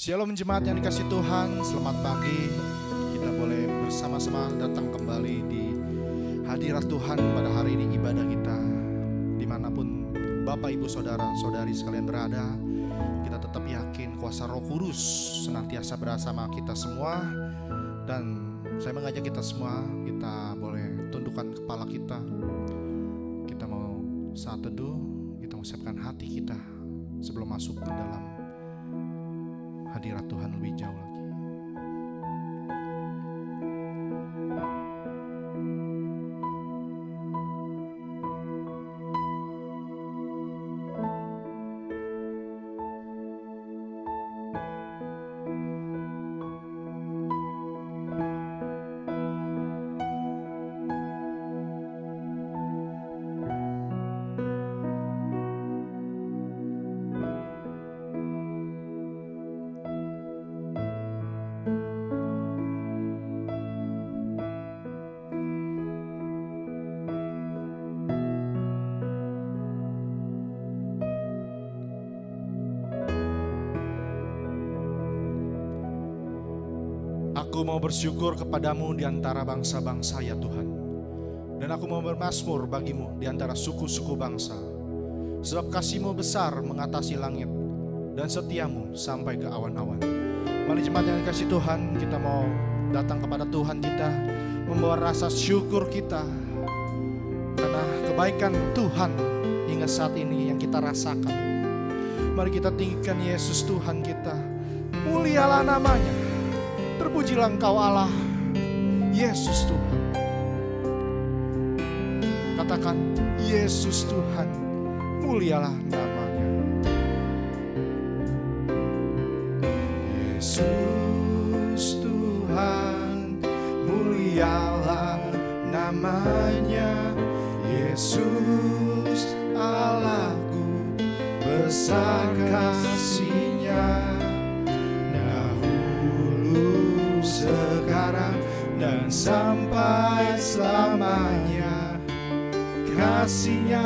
Shalom jemaat yang dikasih Tuhan, selamat pagi. Kita boleh bersama-sama datang kembali di hadirat Tuhan pada hari ini, ibadah kita. Dimanapun Bapak, Ibu, Saudara, Saudari sekalian berada, kita tetap yakin kuasa Roh Kudus senantiasa bersama kita semua. Dan saya mengajak kita semua, kita boleh tundukkan kepala kita. Kita mau saat teduh, kita mau siapkan hati kita sebelum masuk ke dalam hadirat Tuhan lebih jauh lagi. Aku mau bersyukur kepadamu di antara bangsa-bangsa ya Tuhan. Dan aku mau bermazmur bagimu di antara suku-suku bangsa. Sebab kasih-Mu besar mengatasi langit dan setiamu sampai ke awan-awan. Mari jemaat yang dikasih Tuhan, kita mau datang kepada Tuhan kita, membawa rasa syukur kita karena kebaikan Tuhan hingga saat ini yang kita rasakan. Mari kita tinggikan Yesus Tuhan kita. Mulialah namanya. Terpujilah Engkau Allah, Yesus Tuhan. Katakan, Yesus Tuhan, mulialah namanya. Yesus Tuhan, mulialah namanya. Yesus Allahku, besar kasih-Nya. Sekarang dan sampai selamanya, kasih-Nya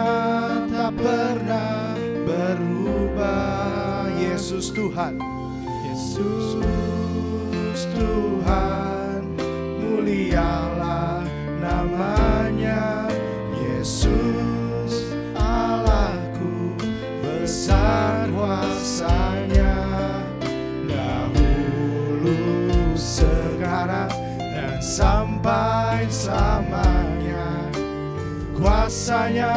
tak pernah berubah. Yesus Tuhan, Yesus Tuhan, mulialah namanya. Yesus Allahku, besar kuasa-Nya. Sekarang dan sampai selamanya, kuasa-Nya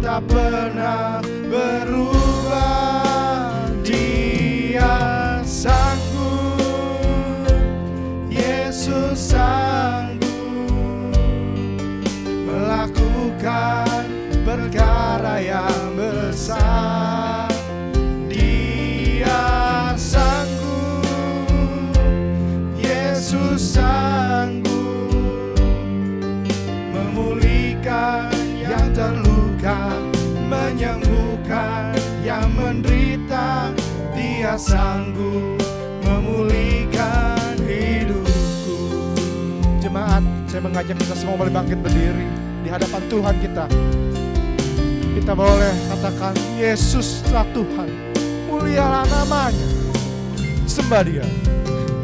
tak pernah berubah. Dia sanggup, Yesus sanggup melakukan perkara yang besar. Dia Yesus sanggup memulihkan yang terluka, menyembuhkan yang menderita. Dia sanggup memulihkan hidupku. Jemaat, saya mengajak kita semua boleh bangkit berdiri di hadapan Tuhan kita. Kita boleh katakan, Yesuslah Tuhan, mulialah namanya. Sembah Dia.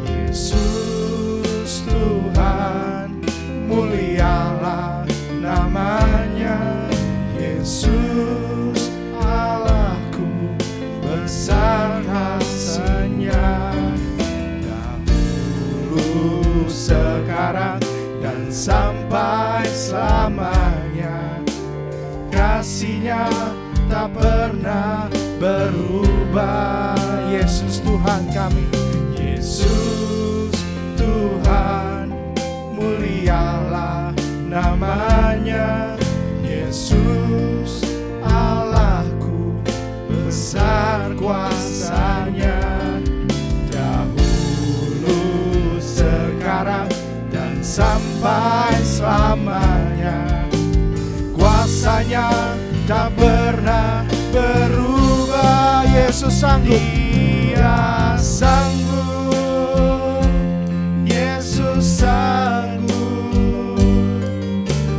Yesus Tuhan, mulialah namanya. Yesus Allahku, besar kasih-Nya. Dahulu, sekarang, dan sampai selamanya, kasih-Nya tak pernah berubah. Yesus Tuhan kami, Yesus Tuhan, mulialah namanya. Yesus Allahku, besar kuasa-Nya. Dahulu, sekarang, dan sampai selamanya, kuasa-Nya tak pernah berubah. Yesus sanggup, Dia sanggup, Yesus sanggup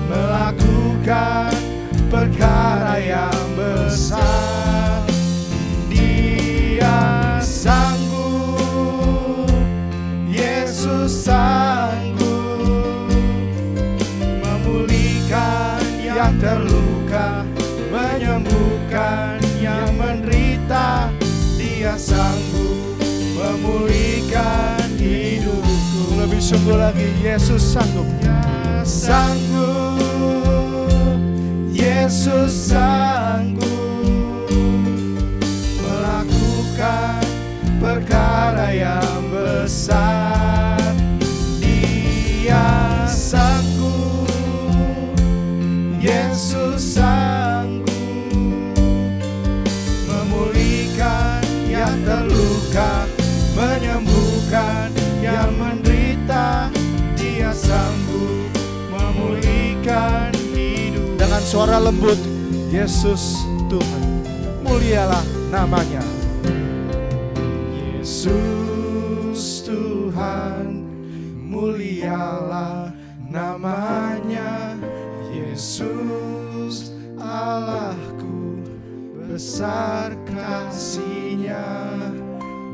melakukan perkara yang besar. Dia sanggup, Yesus sanggup memulihkan yang terluka, menyembuhkan yang menderita. Dia sanggup memulihkan hidupku. Lebih sungguh lagi, Yesus sanggup. Sanggup, Yesus sanggup melakukan perkara yang besar. Dia sanggup, Yesus sanggup memulihkan yang terluka, menyembuhkan yang menderita. Dia sanggup memulihkan hidup. Dengan suara lembut, Yesus Tuhan, mulialah namanya. Yesus Tuhan, mulialah namanya. Yesus Allahku, besar kasih-Nya.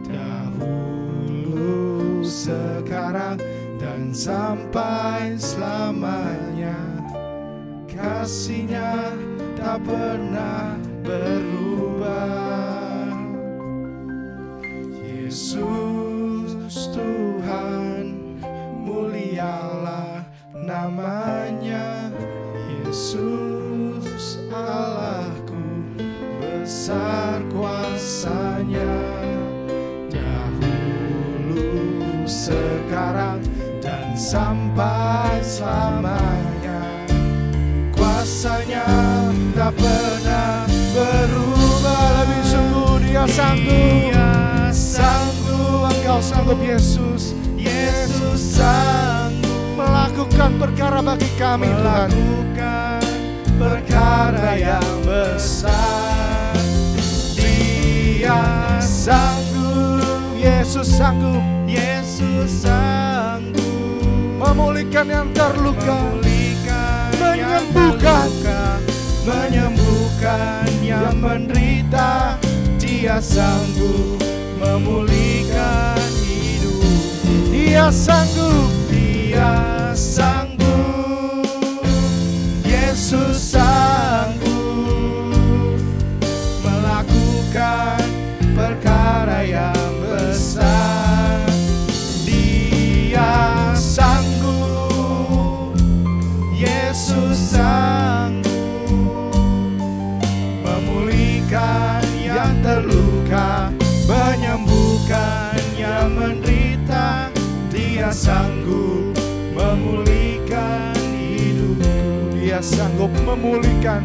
Dahulu, sekarang, dan sampai selamanya. Kasih-Nya tak pernah berubah. Yesus Tuhan, mulialah namanya. Yesus Allahku, besar kuasa-Nya. Dahulu, sekarang, dan sampai selamanya. Kuasa-Nya tak pernah berubah. Lebih sungguh Dia sanggup. Dia sanggup, Engkau sanggup Yesus. Yesus sanggup melakukan perkara bagi kami, Tuhan. Melakukan perkara yang besar. Dia sanggup, Yesus sanggup. Yesus sanggup memulihkan yang terluka, menyembuhkan yang menderita. Dia sanggup memulihkan hidup. Dia sanggup, Dia sanggup. Yesus sanggup melakukan perkara yang besar. Dia sanggup, Yesus sanggup memulihkan yang terluka, menyembuhkan yang menderita. Dia sanggup memulihkan hidupku. Dia sanggup memulihkan.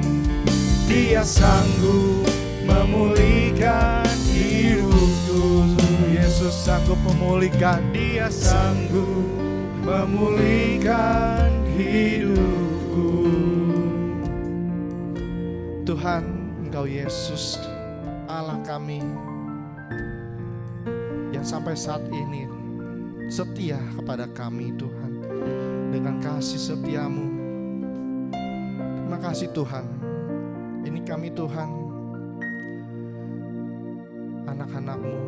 Dia sanggup memulihkan hidupku. Yesus sanggup memulihkan. Dia sanggup memulihkan hidupku. Tuhan, Engkau Yesus Allah kami yang sampai saat ini setia kepada kami, Tuhan, dengan kasih setia-Mu. Terima kasih Tuhan. Ini kami Tuhan, anak-anak-Mu,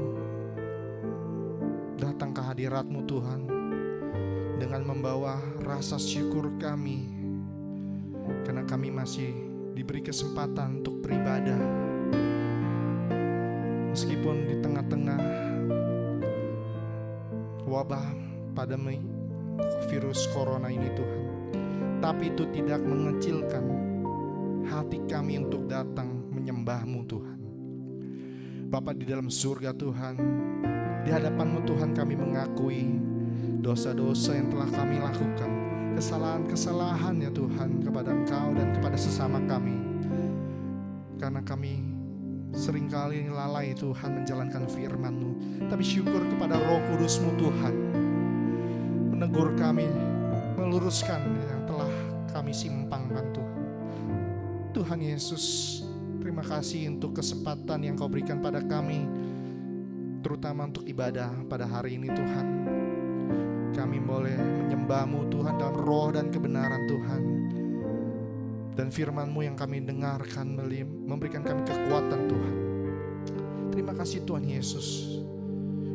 datang ke hadirat-Mu Tuhan, dengan membawa rasa syukur kami, karena kami masih diberi kesempatan untuk beribadah. Meskipun di tengah-tengah wabah pandemi virus corona ini Tuhan, tapi itu tidak mengecilkan hati kami untuk datang menyembah-Mu Tuhan. Bapa di dalam surga Tuhan, di hadapan-Mu Tuhan kami mengakui dosa-dosa yang telah kami lakukan, kesalahan-kesalahan ya Tuhan kepada Engkau dan kepada sesama kami. Karena kami seringkali lalai Tuhan menjalankan firman-Mu, tapi syukur kepada Roh Kudus-Mu Tuhan, menegur kami, meluruskan yang telah kami simpangkan Tuhan. Tuhan Yesus, terima kasih untuk kesempatan yang Kau berikan pada kami, terutama untuk ibadah pada hari ini Tuhan. Kami boleh menyembah-Mu Tuhan dalam roh dan kebenaran Tuhan. Dan firman-Mu yang kami dengarkan memberikan kami kekuatan Tuhan. Terima kasih Tuhan Yesus.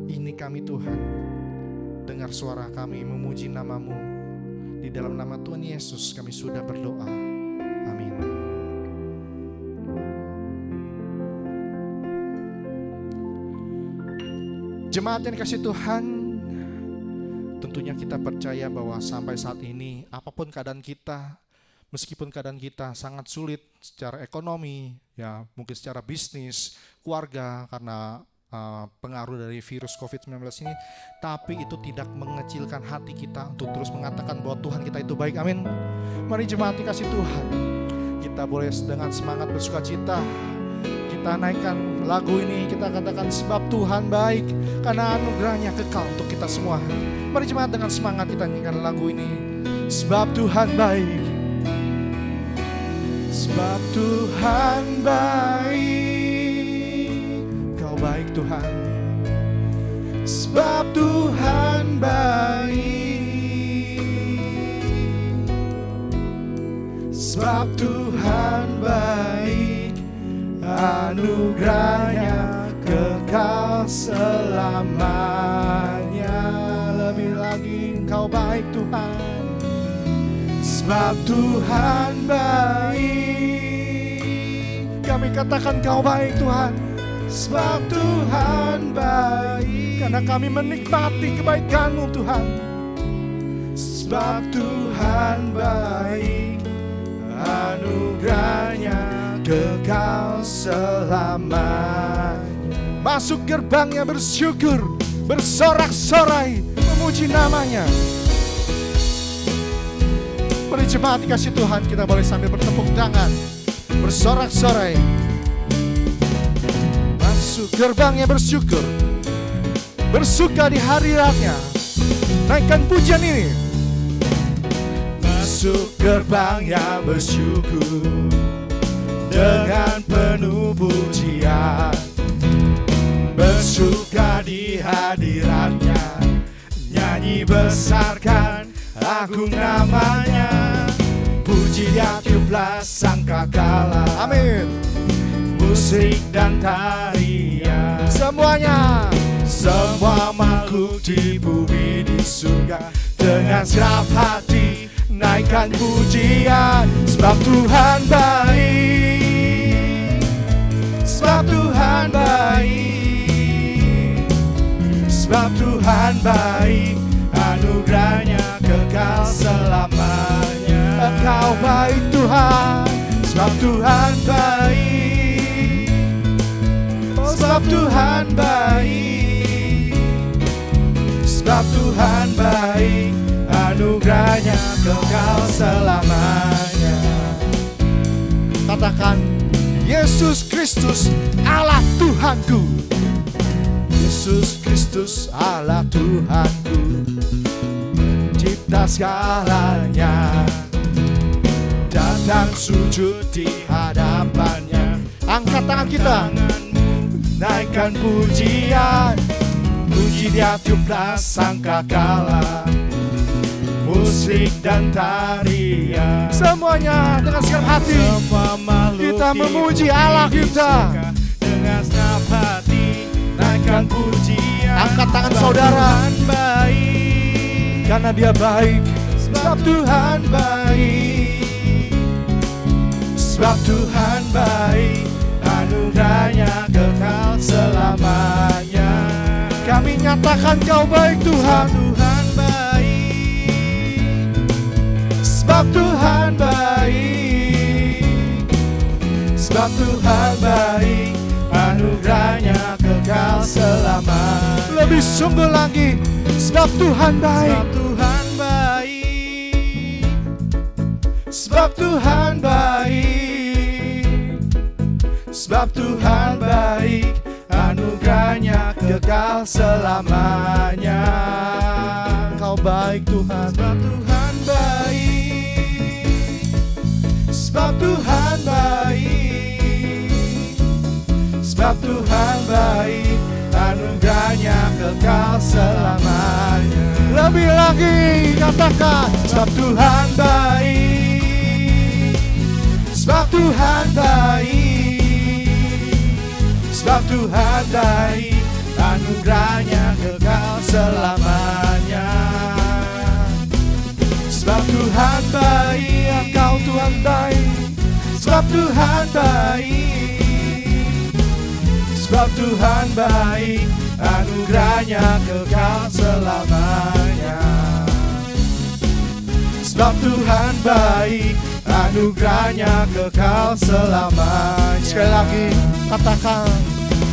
Ini kami Tuhan, dengar suara kami memuji nama-Mu. Di dalam nama Tuhan Yesus kami sudah berdoa. Amin. Jemaat yang dikasih Tuhan, tentunya kita percaya bahwa sampai saat ini apapun keadaan kita, meskipun keadaan kita sangat sulit secara ekonomi, ya mungkin secara bisnis, keluarga karena pengaruh dari virus COVID-19 ini, tapi itu tidak mengecilkan hati kita untuk terus mengatakan bahwa Tuhan kita itu baik. Amin. Mari jemaat dikasih Tuhan, kita boleh dengan semangat bersuka cita kita naikkan lagu ini, kita katakan sebab Tuhan baik karena anugerahnya kekal untuk kita semua. Mari jemaat dengan semangat kita nyanyikan lagu ini. Sebab Tuhan baik, sebab Tuhan baik, Kau baik Tuhan. Sebab Tuhan baik, sebab Tuhan baik, anugerahnya kekal selamanya. Lebih lagi Engkau baik Tuhan. Sebab Tuhan baik, kami katakan Kau baik Tuhan. Sebab Tuhan baik, karena kami menikmati kebaikan-Mu Tuhan. Sebab Tuhan baik, anugerahnya kekal selamanya. Masuk gerbangnya bersyukur, bersorak-sorai, memuji namanya. Mari jemaat dikasih Tuhan, kita boleh sambil bertepuk tangan, bersorak-sorai. Masuk gerbangnya bersyukur, bersuka di hadiratnya. Naikkan pujian ini. Masuk gerbangnya bersyukur dengan penuh pujian, bersuka di hadiratnya, nyanyi besarkan agung namanya. Puji dia tiuplah sangkakala. Amin. Musik dan tarian, semuanya, semua makhluk di bumi di surga, dengan segenap hati naikkan pujian. Sebab Tuhan baik, sebab Tuhan baik, sebab Tuhan baik, anugerahnya kekal selamanya. Engkau baik Tuhan, sebab Tuhan baik, sebab Tuhan baik, sebab Tuhan baik, anugerahnya kekal selamanya. Katakan, Yesus Kristus Allah Tuhanku, Yesus Kristus Allah Tuhanku, cipta segalanya, datang sujud di hadapannya. Angkat tangan kita, naikkan pujian, puji dia tiuplah sangkakala, musik dan tarian, semuanya dengan segenap hati. Kita memuji Allah kita dengan segenap hati, naikkan pujian. Angkat tangan saudara, baik, karena dia baik. Sebab Tuhan baik, sebab Tuhan baik, anugerahnya kekal selamanya. Kami nyatakan Kau baik Tuhan. Tuhan baik, sebab Tuhan baik, sebab Tuhan baik, anugerahnya kekal selamanya. Lebih sungguh lagi, sebab Tuhan baik, sebab Tuhan baik, sebab Tuhan baik, sebab Tuhan baik, anugerahnya kekal selamanya. Engkau baik Tuhan, sebab Tuhan baik, sebab Tuhan baik, sebab Tuhan baik, anugerahnya kekal selamanya. Lebih lagi katakan, sebab Tuhan baik, sebab Tuhan baik, sebab Tuhan baik, anugerahnya kekal selamanya. Sebab Tuhan baik, Engkau Tuhan baik. Sebab Tuhan baik, sebab Tuhan baik, anugerahnya kekal selamanya. Sebab Tuhan baik, anugerahnya kekal selamanya. Sekali lagi katakan,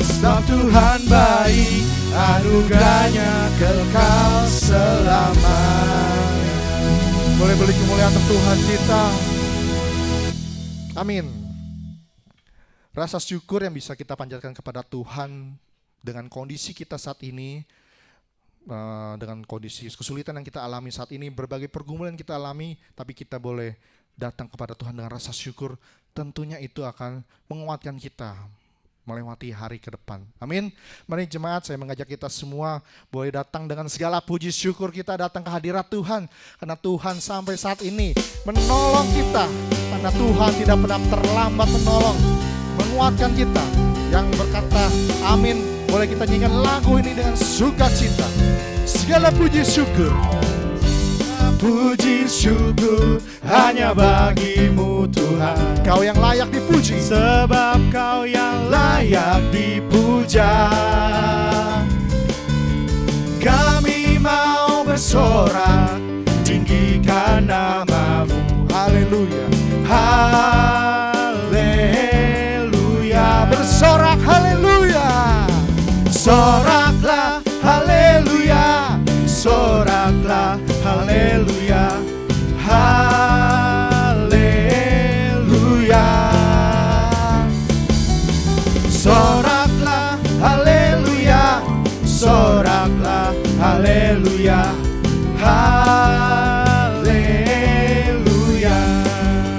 sebab Tuhan baik, anugerahnya kekal selamanya. Boleh beri kemuliaan untuk Tuhan kita. Amin. Rasa syukur yang bisa kita panjatkan kepada Tuhan dengan kondisi kita saat ini, dengan kondisi kesulitan yang kita alami saat ini, berbagai pergumulan yang kita alami, tapi kita boleh datang kepada Tuhan dengan rasa syukur. Tentunya itu akan menguatkan kita melewati hari ke depan. Amin. Mari jemaat, saya mengajak kita semua boleh datang dengan segala puji syukur kita datang ke hadirat Tuhan. Karena Tuhan sampai saat ini menolong kita. Karena Tuhan tidak pernah terlambat menolong, menguatkan kita. Yang berkata amin, boleh kita nyanyikan lagu ini dengan sukacita. Segala puji syukur, puji syukur hanya bagimu Tuhan. Kau yang layak dipuji, sebab Kau yang layak dipuja. Kami mau bersorak, tinggikan nama-Mu. Haleluya, haleluya. Bersorak haleluya, soraklah haleluya, soraklah haleluya, haleluya. Soraklah haleluya, soraklah haleluya, haleluya.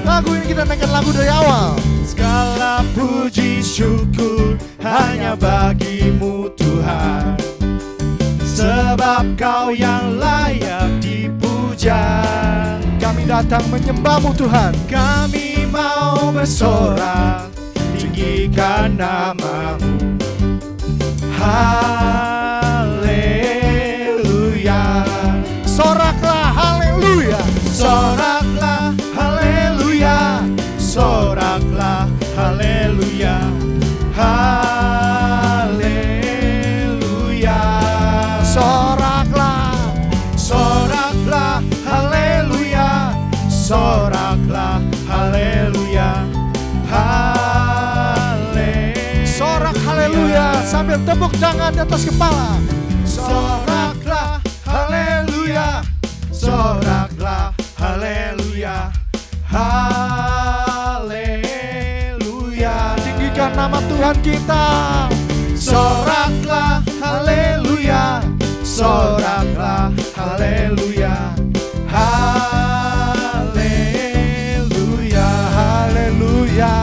Lagu ini kita naikkan lagu dari awal. Segala puji syukur hanya bagimu Tuhan, sebab Kau yang layak dipuja. Kami datang menyembah-Mu Tuhan. Kami mau bersorak, tinggikan nama-Mu. Haleluya. Soraklah haleluya, soraklah haleluya, soraklah haleluya, haleluya. Soraklah, soraklah haleluya, soraklah haleluya, haleluya. Sorak haleluya sambil tepuk tangan di atas kepala. Soraklah haleluya, soraklah haleluya, haleluya. Tinggikan nama Tuhan kita. Soraklah haleluya, soraklah haleluya, haleluya, haleluya,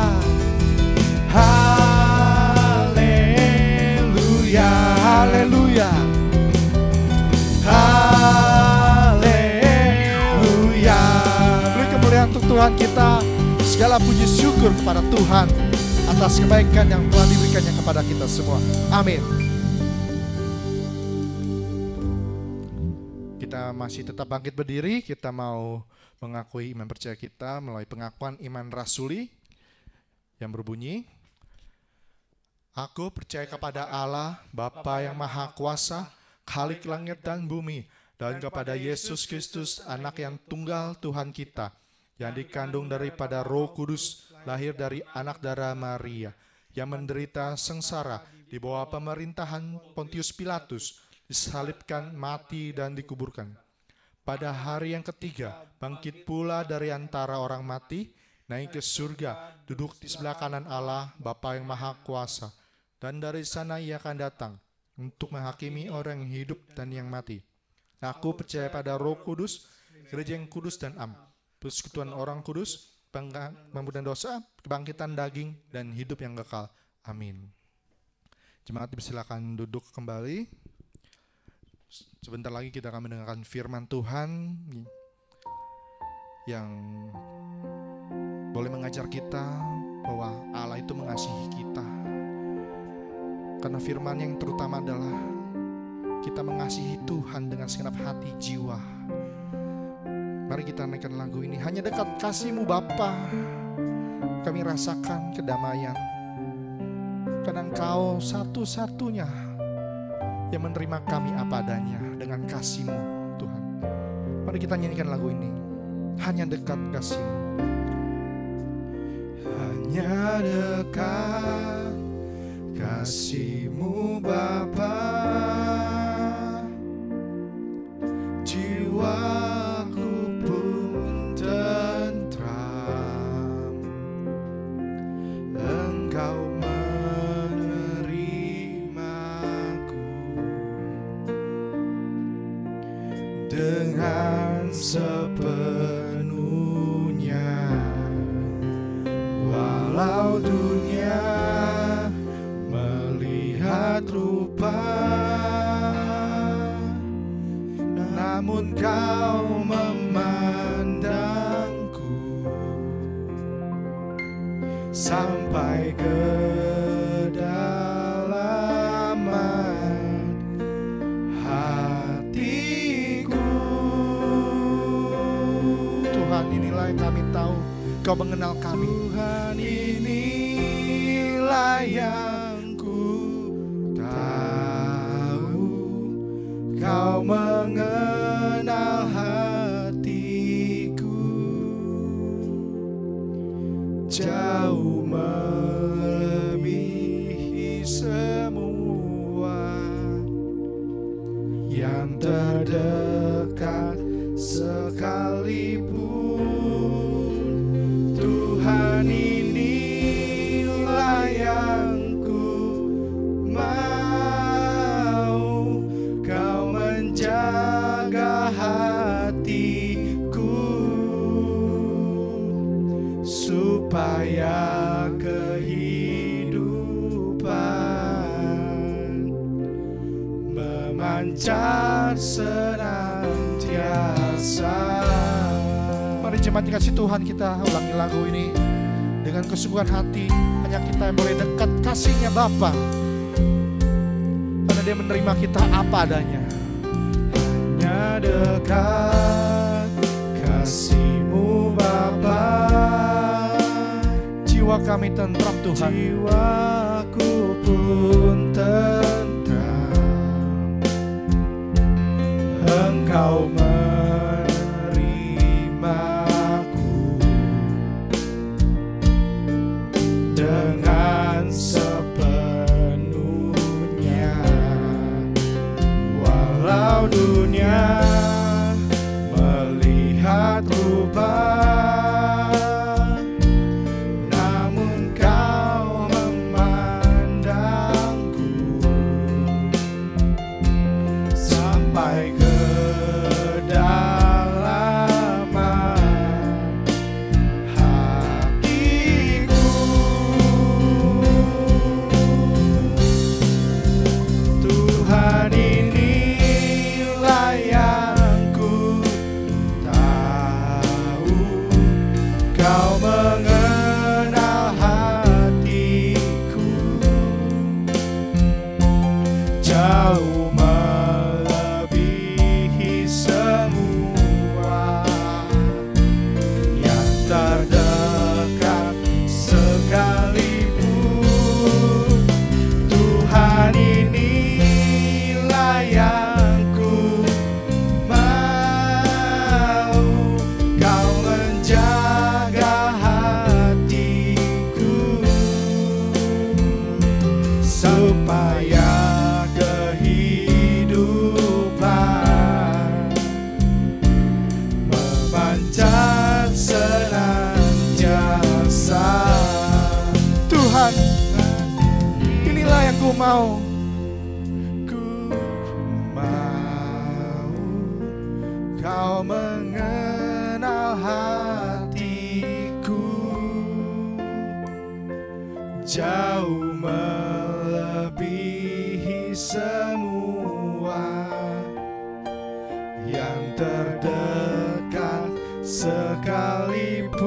haleluya, haleluya, haleluya. Beri kemuliaan untuk Tuhan kita. Segala puji syukur kepada Tuhan atas kebaikan yang telah diberikannya kepada kita semua. Amin. Kita masih tetap bangkit berdiri. Kita mau mengakui iman percaya kita melalui pengakuan iman rasuli yang berbunyi, aku percaya kepada Allah, Bapa yang Maha Kuasa, Khalik langit dan bumi, dan kepada Yesus Kristus, Anak yang tunggal Tuhan kita, yang dikandung daripada Roh Kudus, lahir dari anak darah Maria, yang menderita sengsara di bawah pemerintahan Pontius Pilatus, disalibkan, mati, dan dikuburkan. Pada hari yang ketiga, bangkit pula dari antara orang mati, naik ke surga, duduk di sebelah kanan Allah, Bapa yang Maha Kuasa, dan dari sana Ia akan datang untuk menghakimi orang yang hidup dan yang mati. Aku percaya pada Roh Kudus, gereja yang kudus dan am, persekutuan orang kudus, pengampunan dosa, kebangkitan daging, dan hidup yang kekal. Amin. Jemaat dipersilakan duduk kembali. Sebentar lagi kita akan mendengarkan firman Tuhan yang boleh mengajar kita bahwa Allah itu mengasihi kita. Karena firman yang terutama adalah kita mengasihi Tuhan dengan segenap hati jiwa. Mari kita naikkan lagu ini. Hanya dekat kasih-Mu Bapa kami rasakan kedamaian. Karena Engkau satu-satunya yang menerima kami apa adanya dengan kasih-Mu Tuhan. Mari kita nyanyikan lagu ini. Hanya dekat kasih-Mu. Hanya dekat kasih-Mu Bapa, jiwaku pun tentram. Engkau menerimaku dengan sepenuhnya. Walau dunia melihat rupa, namun Kau memandangku sampai kedalaman hatiku. Tuhan, inilah yang kami tahu, Kau mengenal kami. Tuhan, inilah yang ku tahu, Kau mengenal hatiku, jauh melebihi semua yang terdekat sekalipun. Tuhan, inilah yang ku mau, Kau menjaga hatiku supaya kehidupan memancar senantiasa. Mari jemaat dikasih Tuhan, kita ulangi lagu ini dengan kesungguhan hati. Hanya kita yang boleh dekat kasih-Nya Bapa, karena Dia menerima kita apa adanya. Hanya dekat kasih-Mu Bapa, jiwa kami tentram Tuhan. Jiwaku pun tentram. Engkau menerimaku dengan sepenuhnya. Walau dunia melihat rupa, namun Kau memandangku sampai kedalaman hatiku. Tuhan, inilah yang ku tahu, Kau mengenal hatiku, jauh melebihi semua yang terdekat sekalipun. Tuhan, inilah yang ku mau, Kau menjaga hatiku supaya kehidupan memancar senantiasa. Tuhan, inilah yang ku mau. Ku mau Kau mengenal hatiku, jauh melebihi semua yang terdekat sekalipun.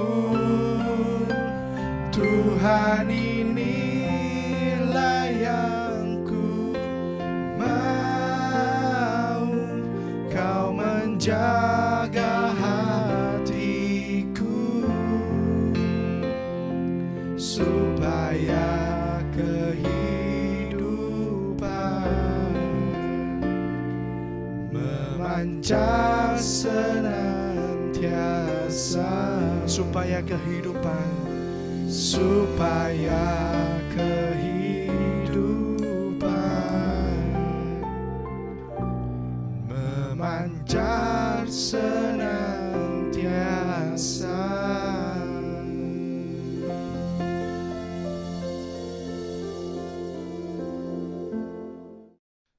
Tuhan, inilah yang ku jaga hatiku supaya kehidupan memancar senantiasa, supaya kehidupan memancar senantiasa.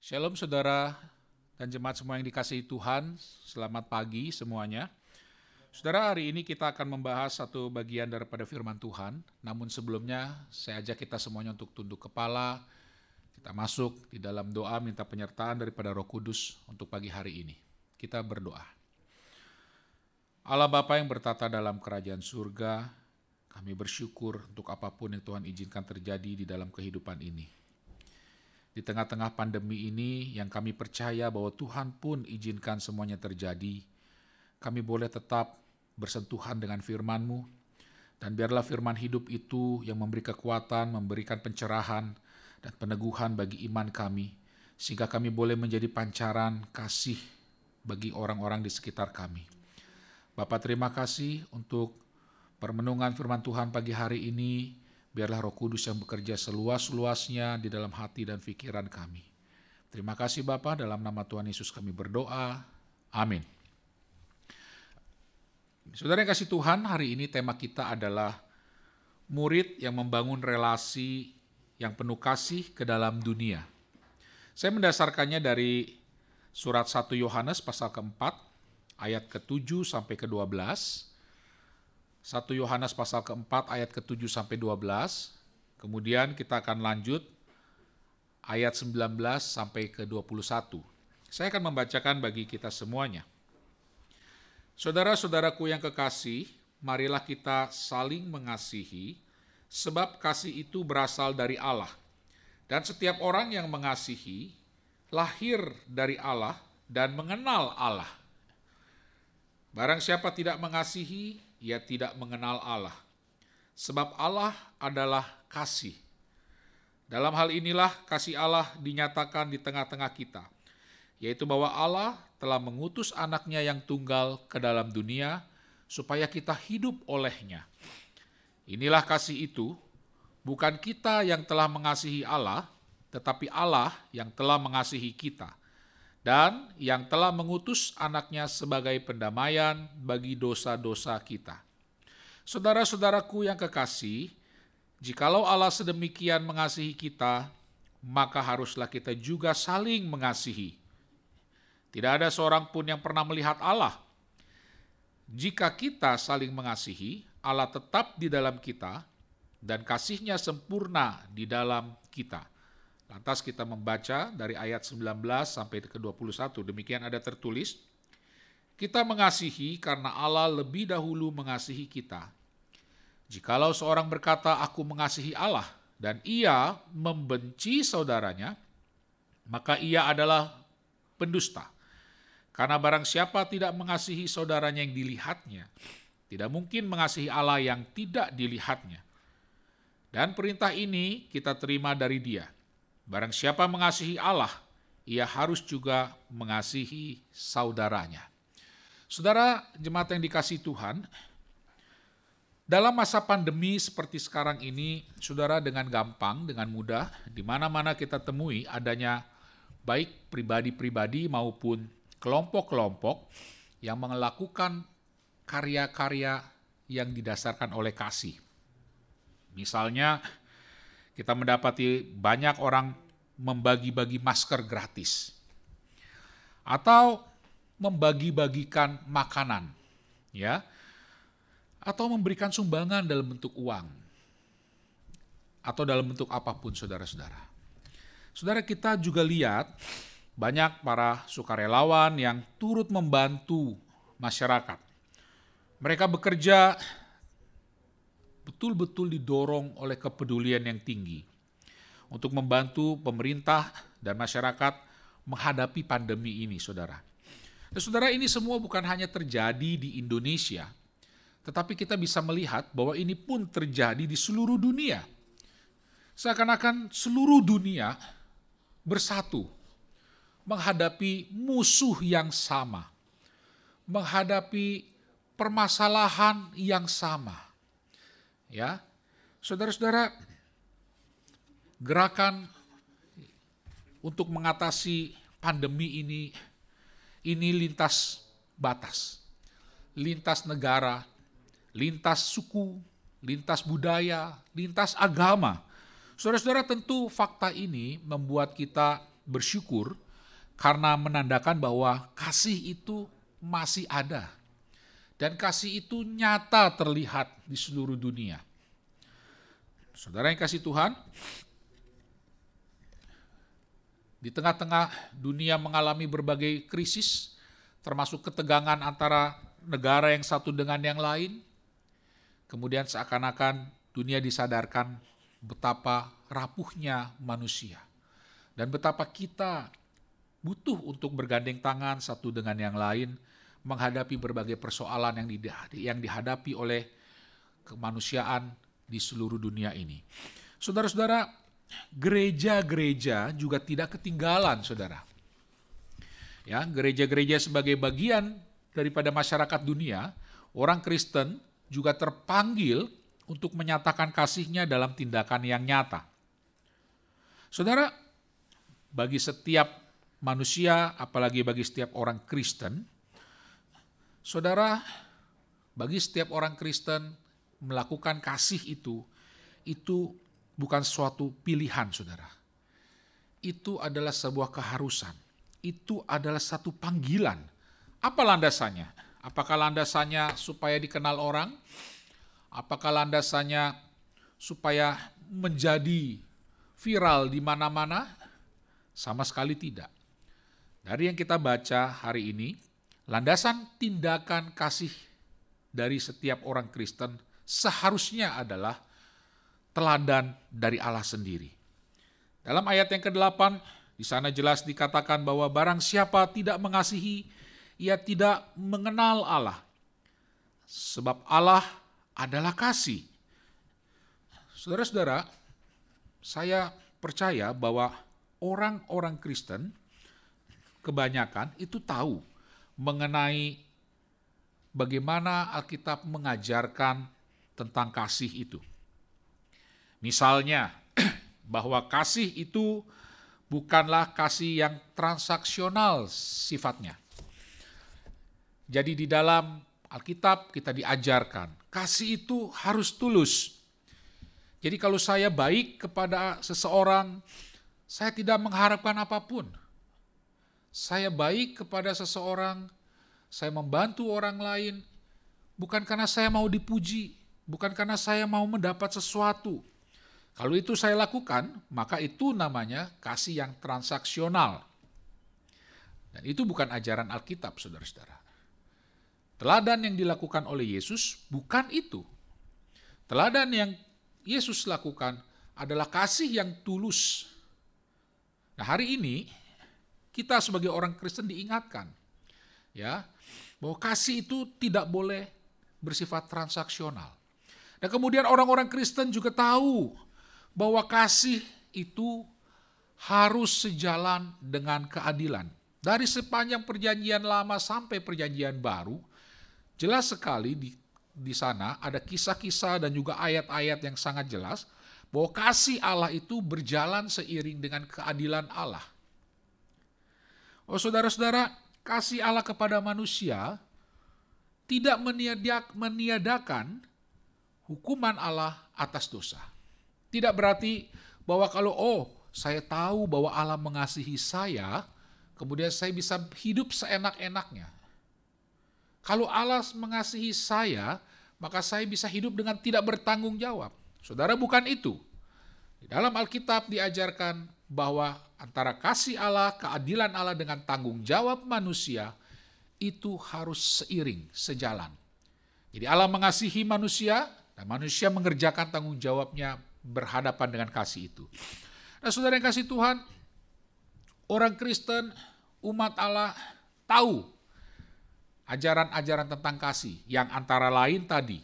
Shalom saudara dan jemaat semua yang dikasihi Tuhan, selamat pagi semuanya. Saudara, hari ini kita akan membahas satu bagian daripada firman Tuhan, namun sebelumnya saya ajak kita semuanya untuk tunduk kepala, kita masuk di dalam doa minta penyertaan daripada Roh Kudus untuk pagi hari ini. Kita berdoa. Allah Bapa yang bertata dalam kerajaan surga, kami bersyukur untuk apapun yang Tuhan izinkan terjadi di dalam kehidupan ini. Di tengah-tengah pandemi ini yang kami percaya bahwa Tuhan pun izinkan semuanya terjadi, kami boleh tetap bersentuhan dengan firman-Mu, dan biarlah firman hidup itu yang memberi kekuatan, memberikan pencerahan dan peneguhan bagi iman kami, sehingga kami boleh menjadi pancaran kasih bagi orang-orang di sekitar kami. Bapak, terima kasih untuk permenungan firman Tuhan pagi hari ini. Biarlah Roh Kudus yang bekerja seluas-luasnya di dalam hati dan pikiran kami. Terima kasih Bapa, dalam nama Tuhan Yesus kami berdoa. Amin. Saudara yang kasih Tuhan, hari ini tema kita adalah murid yang membangun relasi yang penuh kasih ke dalam dunia. Saya mendasarkannya dari surat 1 Yohanes pasal keempat, ayat ke-7 sampai ke-12. 1 Yohanes pasal keempat ayat ke-7 sampai 12. Kemudian kita akan lanjut ayat 19 sampai ke-21. Saya akan membacakan bagi kita semuanya. Saudara-saudaraku yang kekasih, marilah kita saling mengasihi, sebab kasih itu berasal dari Allah. Dan setiap orang yang mengasihi, lahir dari Allah dan mengenal Allah. Barang siapa tidak mengasihi, ia tidak mengenal Allah, sebab Allah adalah kasih. Dalam hal inilah kasih Allah dinyatakan di tengah-tengah kita, yaitu bahwa Allah telah mengutus anaknya yang tunggal ke dalam dunia, supaya kita hidup olehnya. Inilah kasih itu, bukan kita yang telah mengasihi Allah, tetapi Allah yang telah mengasihi kita, dan yang telah mengutus anaknya sebagai pendamaian bagi dosa-dosa kita. Saudara-saudaraku yang kekasih, jikalau Allah sedemikian mengasihi kita, maka haruslah kita juga saling mengasihi. Tidak ada seorang pun yang pernah melihat Allah. Jika kita saling mengasihi, Allah tetap di dalam kita, dan kasih-Nya sempurna di dalam kita. Lantas kita membaca dari ayat 19 sampai ke-21, demikian ada tertulis, kita mengasihi karena Allah lebih dahulu mengasihi kita. Jikalau seorang berkata, aku mengasihi Allah, dan ia membenci saudaranya, maka ia adalah pendusta. Karena barang siapa tidak mengasihi saudaranya yang dilihatnya, tidak mungkin mengasihi Allah yang tidak dilihatnya. Dan perintah ini kita terima dari Dia. Barang siapa mengasihi Allah, ia harus juga mengasihi saudaranya. Saudara jemaat yang dikasihi Tuhan, dalam masa pandemi seperti sekarang ini, saudara, dengan gampang, dengan mudah, di mana-mana kita temui adanya baik pribadi-pribadi maupun kelompok-kelompok yang melakukan karya-karya yang didasarkan oleh kasih. Misalnya, kita mendapati banyak orang membagi-bagi masker gratis, atau membagi-bagikan makanan, ya, atau memberikan sumbangan dalam bentuk uang, atau dalam bentuk apapun, saudara-saudara. Saudara, kita juga lihat banyak para sukarelawan yang turut membantu masyarakat. Mereka bekerja betul-betul didorong oleh kepedulian yang tinggi untuk membantu pemerintah dan masyarakat menghadapi pandemi ini, saudara. Nah, saudara, ini semua bukan hanya terjadi di Indonesia, tetapi kita bisa melihat bahwa ini pun terjadi di seluruh dunia. Seakan-akan seluruh dunia bersatu menghadapi musuh yang sama, menghadapi permasalahan yang sama. Ya, saudara-saudara, gerakan untuk mengatasi pandemi ini lintas batas, lintas negara, lintas suku, lintas budaya, lintas agama. Saudara-saudara, tentu fakta ini membuat kita bersyukur karena menandakan bahwa kasih itu masih ada. Dan kasih itu nyata terlihat di seluruh dunia. Saudara yang kasih Tuhan, di tengah-tengah dunia mengalami berbagai krisis, termasuk ketegangan antara negara yang satu dengan yang lain, kemudian seakan-akan dunia disadarkan betapa rapuhnya manusia dan betapa kita butuh untuk bergandeng tangan satu dengan yang lain menghadapi berbagai persoalan yang dihadapi oleh kemanusiaan di seluruh dunia ini. Saudara-saudara, gereja-gereja juga tidak ketinggalan, saudara. Ya, gereja-gereja sebagai bagian daripada masyarakat dunia, orang Kristen juga terpanggil untuk menyatakan kasihnya dalam tindakan yang nyata. Saudara, bagi setiap manusia, apalagi bagi setiap orang Kristen, saudara, bagi setiap orang Kristen melakukan kasih itu bukan suatu pilihan, saudara. Itu adalah sebuah keharusan. Itu adalah satu panggilan. Apa landasannya? Apakah landasannya supaya dikenal orang? Apakah landasannya supaya menjadi viral di mana-mana? Sama sekali tidak. Dari yang kita baca hari ini, landasan tindakan kasih dari setiap orang Kristen seharusnya adalah teladan dari Allah sendiri. Dalam ayat yang ke-8, di sana jelas dikatakan bahwa barang siapa tidak mengasihi, ia tidak mengenal Allah. Sebab Allah adalah kasih. Saudara-saudara, saya percaya bahwa orang-orang Kristen kebanyakan itu tahu mengenai bagaimana Alkitab mengajarkan tentang kasih itu. Misalnya, bahwa kasih itu bukanlah kasih yang transaksional sifatnya. Jadi di dalam Alkitab kita diajarkan, kasih itu harus tulus. Jadi kalau saya baik kepada seseorang, saya tidak mengharapkan apapun. Saya baik kepada seseorang, saya membantu orang lain, bukan karena saya mau dipuji, bukan karena saya mau mendapat sesuatu. Kalau itu saya lakukan, maka itu namanya kasih yang transaksional. Dan itu bukan ajaran Alkitab, saudara-saudara. Teladan yang dilakukan oleh Yesus bukan itu. Teladan yang Yesus lakukan adalah kasih yang tulus. Nah, hari ini kita sebagai orang Kristen diingatkan ya bahwa kasih itu tidak boleh bersifat transaksional. Dan kemudian orang-orang Kristen juga tahu bahwa kasih itu harus sejalan dengan keadilan. Dari sepanjang perjanjian lama sampai perjanjian baru, jelas sekali di sana ada kisah-kisah dan juga ayat-ayat yang sangat jelas bahwa kasih Allah itu berjalan seiring dengan keadilan Allah. Oh saudara-saudara, kasih Allah kepada manusia tidak meniadakan hukuman Allah atas dosa. Tidak berarti bahwa kalau saya tahu bahwa Allah mengasihi saya, kemudian saya bisa hidup seenak-enaknya. Kalau Allah mengasihi saya, maka saya bisa hidup dengan tidak bertanggung jawab. Saudara, bukan itu. Di dalam Alkitab diajarkan bahwa antara kasih Allah, keadilan Allah dengan tanggung jawab manusia, itu harus seiring, sejalan. Jadi Allah mengasihi manusia, dan manusia mengerjakan tanggung jawabnya berhadapan dengan kasih itu. Nah, saudara yang kasih Tuhan, orang Kristen, umat Allah tahu ajaran-ajaran tentang kasih yang antara lain tadi,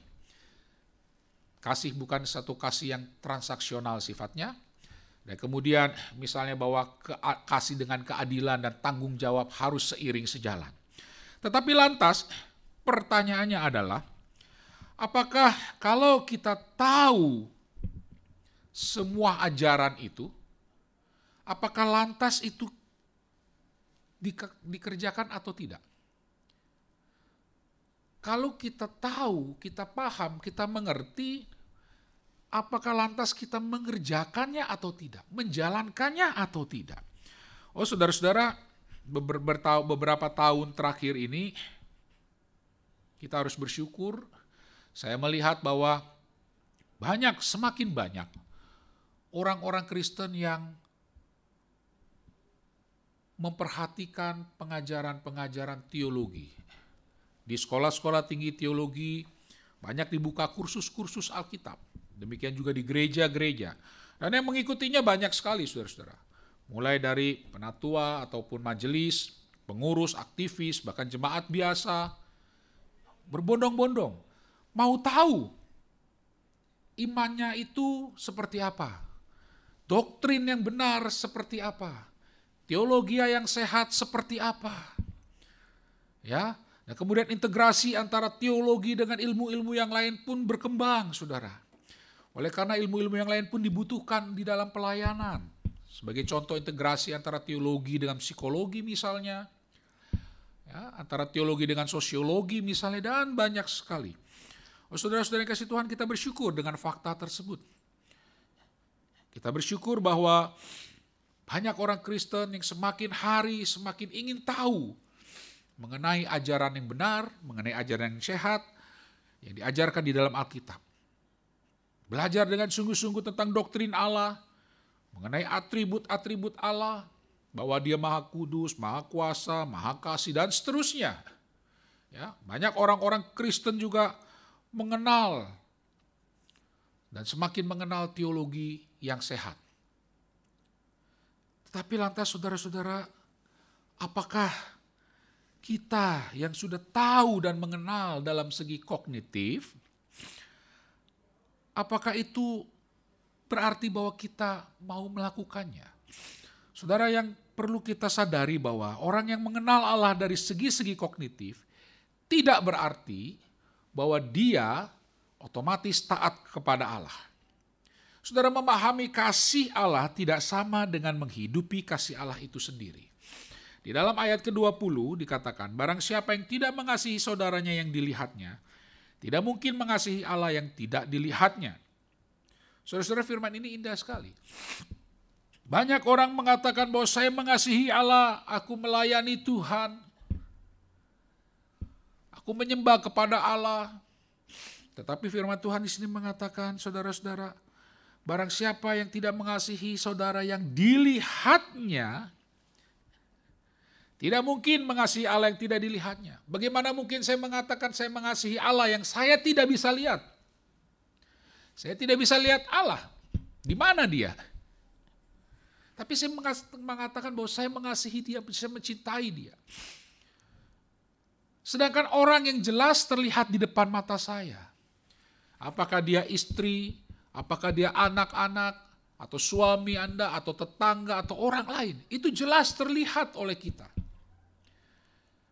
kasih bukan satu kasih yang transaksional sifatnya, dan kemudian misalnya bahwa kasih dengan keadilan dan tanggung jawab harus seiring sejalan. Tetapi lantas pertanyaannya adalah, apakah kalau kita tahu semua ajaran itu, apakah lantas itu dikerjakan atau tidak? Kalau kita tahu, kita paham, kita mengerti, apakah lantas kita mengerjakannya atau tidak? Menjalankannya atau tidak? Oh saudara-saudara, beberapa tahun terakhir ini kita harus bersyukur. Saya melihat bahwa semakin banyak orang-orang Kristen yang memperhatikan pengajaran-pengajaran teologi. Di sekolah-sekolah tinggi teologi banyak dibuka kursus-kursus Alkitab. Demikian juga di gereja-gereja. Dan yang mengikutinya banyak sekali saudara-saudara. Mulai dari penatua ataupun majelis, pengurus, aktivis, bahkan jemaat biasa. Berbondong-bondong. Mau tahu imannya itu seperti apa. Doktrin yang benar seperti apa. Teologi yang sehat seperti apa. Ya. Nah, kemudian integrasi antara teologi dengan ilmu-ilmu yang lain pun berkembang, saudara. Oleh karena ilmu-ilmu yang lain pun dibutuhkan di dalam pelayanan. Sebagai contoh integrasi antara teologi dengan psikologi misalnya. Ya, antara teologi dengan sosiologi misalnya, dan banyak sekali. Oh, saudara-saudara yang kasih Tuhan, kita bersyukur dengan fakta tersebut. Kita bersyukur bahwa banyak orang Kristen yang semakin hari semakin ingin tahu mengenai ajaran yang benar, mengenai ajaran yang sehat, yang diajarkan di dalam Alkitab. Belajar dengan sungguh-sungguh tentang doktrin Allah, mengenai atribut-atribut Allah, bahwa Dia Maha Kudus, Maha Kuasa, Maha Kasih, dan seterusnya. Ya, banyak orang-orang Kristen juga mengenal dan semakin mengenal teologi yang sehat. Tetapi lantas saudara-saudara, apakah kita yang sudah tahu dan mengenal dalam segi kognitif, apakah itu berarti bahwa kita mau melakukannya? Saudara, yang perlu kita sadari bahwa orang yang mengenal Allah dari segi-segi kognitif tidak berarti bahwa dia otomatis taat kepada Allah. Saudara, memahami kasih Allah tidak sama dengan menghidupi kasih Allah itu sendiri. Di dalam ayat ke-20 dikatakan, barang siapa yang tidak mengasihi saudaranya yang dilihatnya, tidak mungkin mengasihi Allah yang tidak dilihatnya. Saudara-saudara, firman ini indah sekali. Banyak orang mengatakan bahwa saya mengasihi Allah, aku melayani Tuhan, aku menyembah kepada Allah. Tetapi firman Tuhan di sini mengatakan, saudara-saudara, barang siapa yang tidak mengasihi saudara yang dilihatnya, tidak mungkin mengasihi Allah yang tidak dilihatnya. Bagaimana mungkin saya mengatakan saya mengasihi Allah yang saya tidak bisa lihat? Saya tidak bisa lihat Allah. Di mana Dia? Tapi saya mengatakan bahwa saya mengasihi Dia, saya mencintai Dia. Sedangkan orang yang jelas terlihat di depan mata saya, apakah dia istri, apakah dia anak-anak, atau suami Anda, atau tetangga, atau orang lain, itu jelas terlihat oleh kita.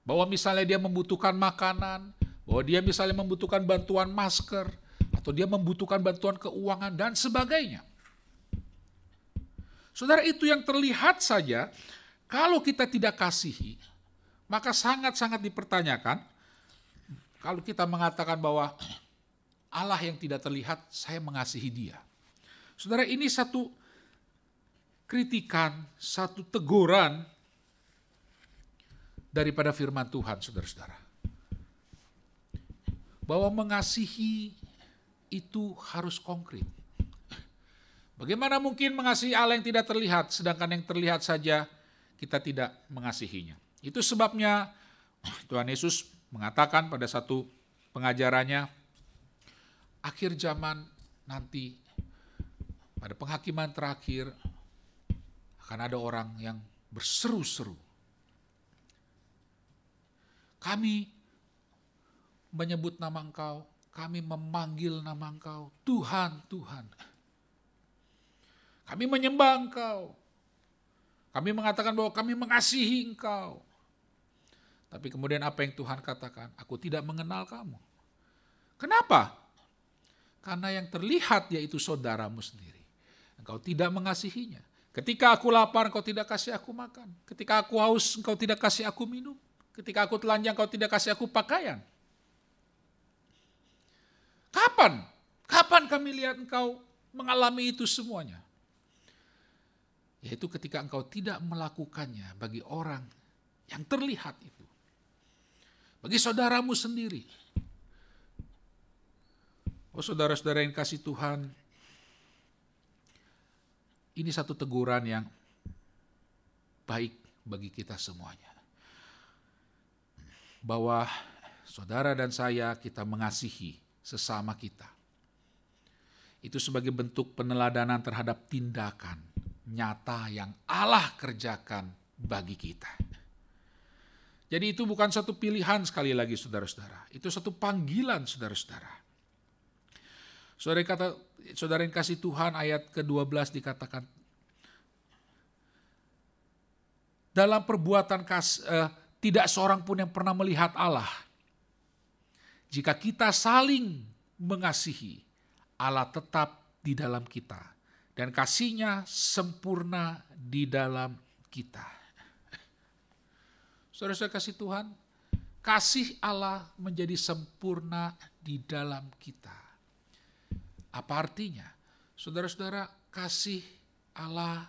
Bahwa misalnya dia membutuhkan makanan, bahwa dia misalnya membutuhkan bantuan masker, atau dia membutuhkan bantuan keuangan, dan sebagainya. Saudara, itu yang terlihat saja. Kalau kita tidak kasihi, maka sangat-sangat dipertanyakan kalau kita mengatakan bahwa Allah yang tidak terlihat, saya mengasihi Dia. Saudara, ini satu kritikan, satu teguran daripada firman Tuhan, saudara-saudara. Bahwa mengasihi itu harus konkret. Bagaimana mungkin mengasihi Allah yang tidak terlihat, sedangkan yang terlihat saja kita tidak mengasihinya. Itu sebabnya Tuhan Yesus mengatakan pada satu pengajarannya, akhir zaman nanti, pada penghakiman terakhir, akan ada orang yang berseru-seru, kami menyebut nama Engkau, kami memanggil nama Engkau, Tuhan, Tuhan. Kami menyembah Engkau. Kami mengatakan bahwa kami mengasihi Engkau. Tapi kemudian apa yang Tuhan katakan? Aku tidak mengenal kamu. Kenapa? Karena yang terlihat yaitu saudaramu sendiri. Engkau tidak mengasihinya. Ketika aku lapar, engkau tidak kasih aku makan. Ketika aku haus, engkau tidak kasih aku minum. Ketika aku telanjang, engkau tidak kasih aku pakaian. Kapan? Kapan kami lihat engkau mengalami itu semuanya? Yaitu ketika engkau tidak melakukannya bagi orang yang terlihat itu. Bagi saudaramu sendiri. Oh saudara-saudara yang kasih Tuhan, ini satu teguran yang baik bagi kita semuanya. Bahwa saudara dan saya, kita mengasihi sesama kita. Itu sebagai bentuk peneladanan terhadap tindakan nyata yang Allah kerjakan bagi kita. Jadi itu bukan satu pilihan sekali lagi saudara-saudara. Itu satu panggilan saudara-saudara. Saudara yang kasih Tuhan, ayat ke-12 dikatakan, dalam perbuatan tidak seorang pun yang pernah melihat Allah. Jika kita saling mengasihi, Allah tetap di dalam kita. Dan kasih-Nya sempurna di dalam kita. Saudara-saudara kasih Tuhan, kasih Allah menjadi sempurna di dalam kita. Apa artinya? Saudara-saudara, kasih Allah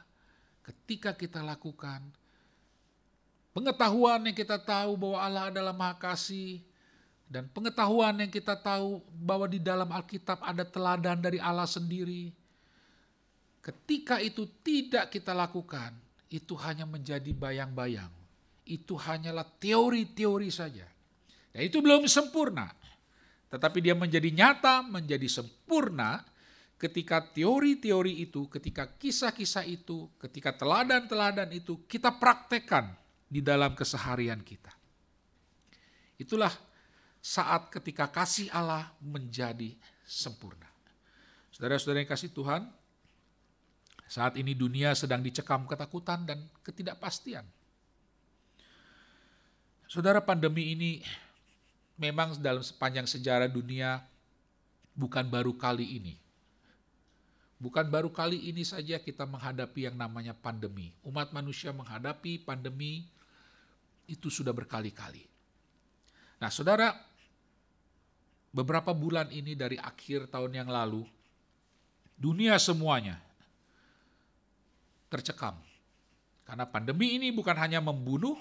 ketika kita lakukan, pengetahuan yang kita tahu bahwa Allah adalah Maha Kasih, dan pengetahuan yang kita tahu bahwa di dalam Alkitab ada teladan dari Allah sendiri. Ketika itu tidak kita lakukan, itu hanya menjadi bayang-bayang. Itu hanyalah teori-teori saja. Dan itu belum sempurna. Tetapi dia menjadi nyata, menjadi sempurna ketika teori-teori itu, ketika kisah-kisah itu, ketika teladan-teladan itu kita praktekkan di dalam keseharian kita. Itulah saat ketika kasih Allah menjadi sempurna. Saudara-saudara yang kasih Tuhan, saat ini dunia sedang dicekam ketakutan dan ketidakpastian. Saudara, pandemi ini memang dalam sepanjang sejarah dunia bukan baru kali ini. Bukan baru kali ini saja kita menghadapi yang namanya pandemi. Umat manusia menghadapi pandemi itu sudah berkali-kali. Nah saudara, beberapa bulan ini dari akhir tahun yang lalu, dunia semuanya tercekam. Karena pandemi ini bukan hanya membunuh,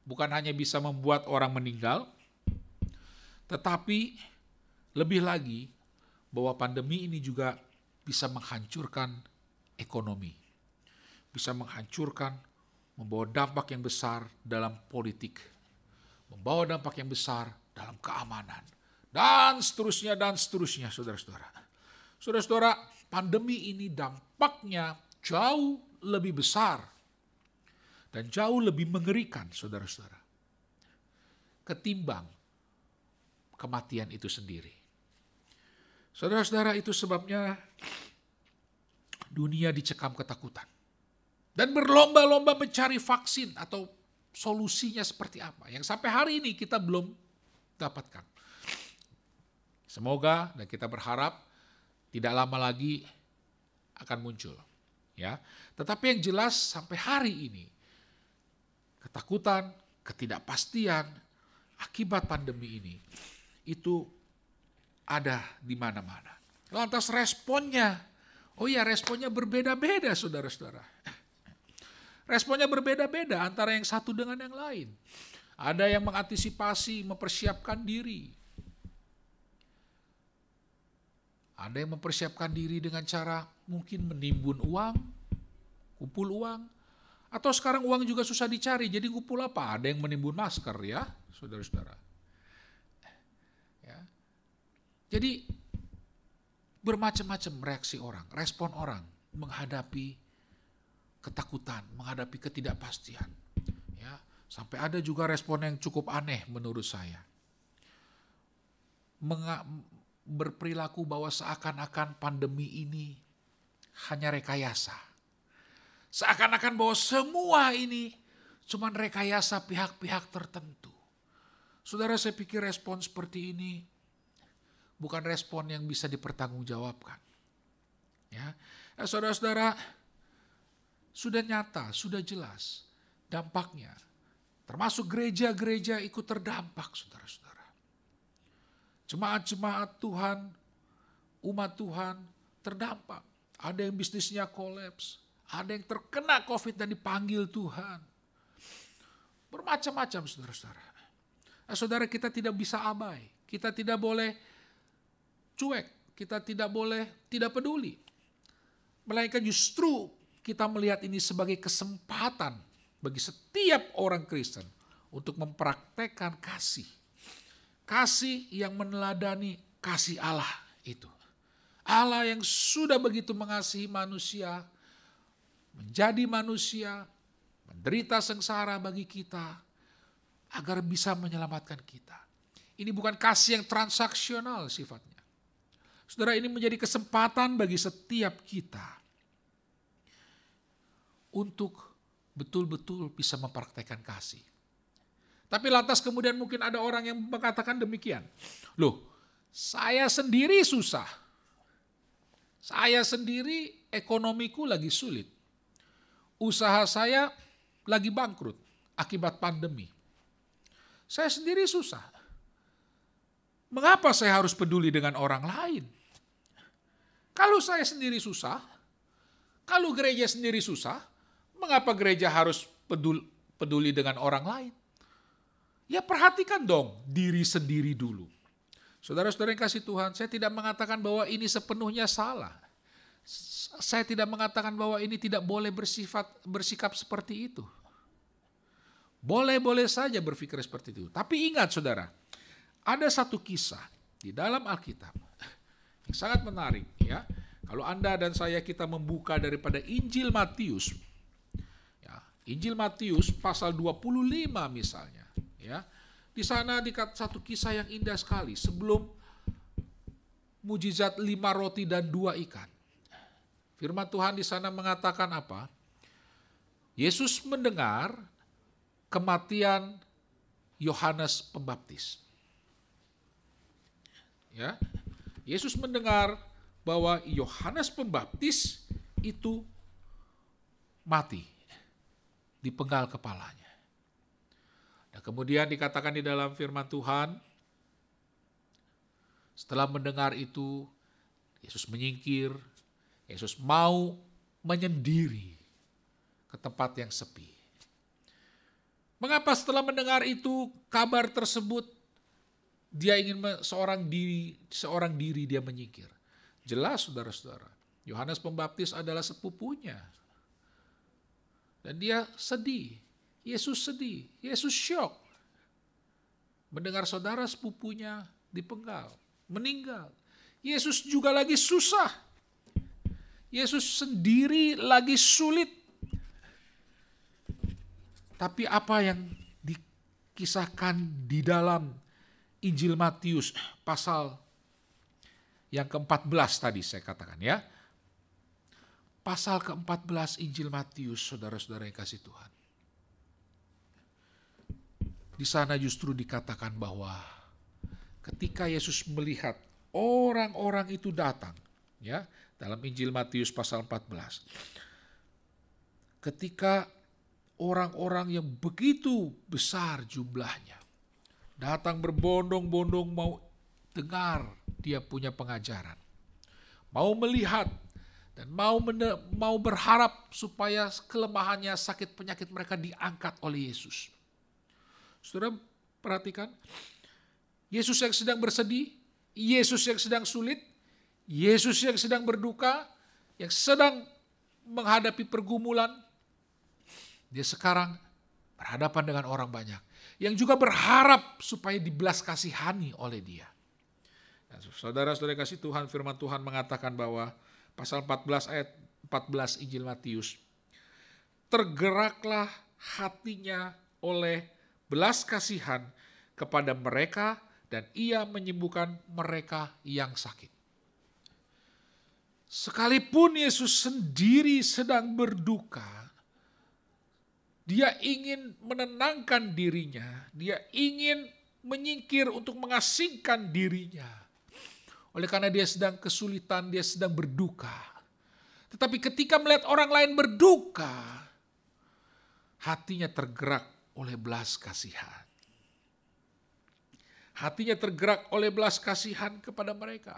bukan hanya bisa membuat orang meninggal, tetapi lebih lagi bahwa pandemi ini juga bisa menghancurkan ekonomi. Bisa menghancurkan, membawa dampak yang besar dalam politik. Membawa dampak yang besar dalam keamanan. Dan seterusnya, saudara-saudara. Saudara-saudara, pandemi ini dampaknya jauh lebih besar dan jauh lebih mengerikan, saudara-saudara, ketimbang kematian itu sendiri. Saudara-saudara, itu sebabnya dunia dicekam ketakutan dan berlomba-lomba mencari vaksin atau solusinya seperti apa yang sampai hari ini kita belum dapatkan. Semoga dan kita berharap tidak lama lagi akan muncul. Ya, tetapi yang jelas sampai hari ini ketakutan, ketidakpastian akibat pandemi ini itu ada di mana-mana. Lantas responnya, responnya berbeda-beda saudara-saudara. Responnya berbeda-beda antara yang satu dengan yang lain. Ada yang mengantisipasi, mempersiapkan diri. Ada yang mempersiapkan diri dengan cara mungkin menimbun uang, kumpul uang. Atau sekarang uang juga susah dicari, jadi kumpul apa? Ada yang menimbun masker ya, saudara-saudara. Ya. Jadi bermacam-macam reaksi orang, respon orang menghadapi ketakutan, menghadapi ketidakpastian. Ya, sampai ada juga respon yang cukup aneh menurut saya. berperilaku bahwa seakan-akan pandemi ini hanya rekayasa. Seakan-akan bahwa semua ini cuma rekayasa pihak-pihak tertentu. Saudara, saya pikir respon seperti ini bukan respon yang bisa dipertanggungjawabkan. Ya, saudara-saudara, sudah nyata, sudah jelas dampaknya. Termasuk gereja-gereja ikut terdampak, saudara-saudara. Jemaat-jemaat Tuhan, umat Tuhan terdampak. Ada yang bisnisnya kolaps, ada yang terkena COVID dan dipanggil Tuhan. Bermacam-macam, saudara-saudara. Saudara, kita tidak bisa abai, kita tidak boleh cuek, kita tidak boleh tidak peduli. Melainkan justru kita melihat ini sebagai kesempatan bagi setiap orang Kristen untuk mempraktekkan kasih. Kasih yang meneladani kasih Allah itu. Allah yang sudah begitu mengasihi manusia, menjadi manusia, menderita sengsara bagi kita, agar bisa menyelamatkan kita. Ini bukan kasih yang transaksional sifatnya. Saudara, ini menjadi kesempatan bagi setiap kita untuk betul-betul bisa mempraktekkan kasih. Tapi lantas kemudian mungkin ada orang yang mengatakan demikian. Loh, saya sendiri susah. Saya sendiri ekonomiku lagi sulit. Usaha saya lagi bangkrut akibat pandemi. Saya sendiri susah. Mengapa saya harus peduli dengan orang lain? Kalau saya sendiri susah, kalau gereja sendiri susah, mengapa gereja harus peduli dengan orang lain? Ya perhatikan dong diri sendiri dulu. Saudara-saudara yang kasih Tuhan, saya tidak mengatakan bahwa ini sepenuhnya salah. Saya tidak mengatakan bahwa ini tidak boleh bersikap seperti itu. Boleh-boleh saja berpikir seperti itu. Tapi ingat saudara, ada satu kisah di dalam Alkitab yang sangat menarik ya. Kalau Anda dan saya kita membuka daripada Injil Matius. Ya, Injil Matius pasal 25 misalnya, ya. Di sana satu kisah yang indah sekali sebelum mujizat 5 roti dan 2 ikan. Firman Tuhan di sana mengatakan apa? Yesus mendengar kematian Yohanes Pembaptis. Ya. Yesus mendengar bahwa Yohanes Pembaptis itu mati, dipenggal kepalanya. Dan kemudian dikatakan di dalam firman Tuhan, setelah mendengar itu, Yesus menyingkir, Yesus mau menyendiri ke tempat yang sepi. Mengapa setelah mendengar itu, kabar tersebut, dia ingin seorang diri dia menyingkir? Jelas saudara-saudara, Yohanes Pembaptis adalah sepupunya. Dan dia sedih, Yesus sedih, Yesus syok. Mendengar saudara sepupunya dipenggal, meninggal. Yesus juga lagi susah. Yesus sendiri lagi sulit. Tapi apa yang dikisahkan di dalam Injil Matius pasal yang ke-14 tadi saya katakan ya. Pasal ke-14 Injil Matius, saudara-saudara yang kasih Tuhan. Di sana justru dikatakan bahwa ketika Yesus melihat orang-orang itu datang, ya, dalam Injil Matius pasal 14. Ketika orang-orang yang begitu besar jumlahnya datang berbondong-bondong mau dengar dia punya pengajaran, mau melihat dan mau berharap supaya kelemahannya, sakit penyakit mereka diangkat oleh Yesus. Saudara perhatikan, Yesus yang sedang bersedih, Yesus yang sedang sulit, Yesus yang sedang berduka, yang sedang menghadapi pergumulan, dia sekarang berhadapan dengan orang banyak yang juga berharap supaya dibelas kasihani oleh dia. Dan saudara-saudara kasih Tuhan, firman Tuhan mengatakan bahwa pasal 14 ayat 14 Injil Matius, tergeraklah hatinya oleh belas kasihan kepada mereka dan ia menyembuhkan mereka yang sakit. Sekalipun Yesus sendiri sedang berduka, dia ingin menenangkan dirinya, dia ingin menyingkir untuk mengasingkan dirinya. Oleh karena dia sedang kesulitan, dia sedang berduka. Tetapi ketika melihat orang lain berduka, hatinya tergerak oleh belas kasihan. Hatinya tergerak oleh belas kasihan kepada mereka.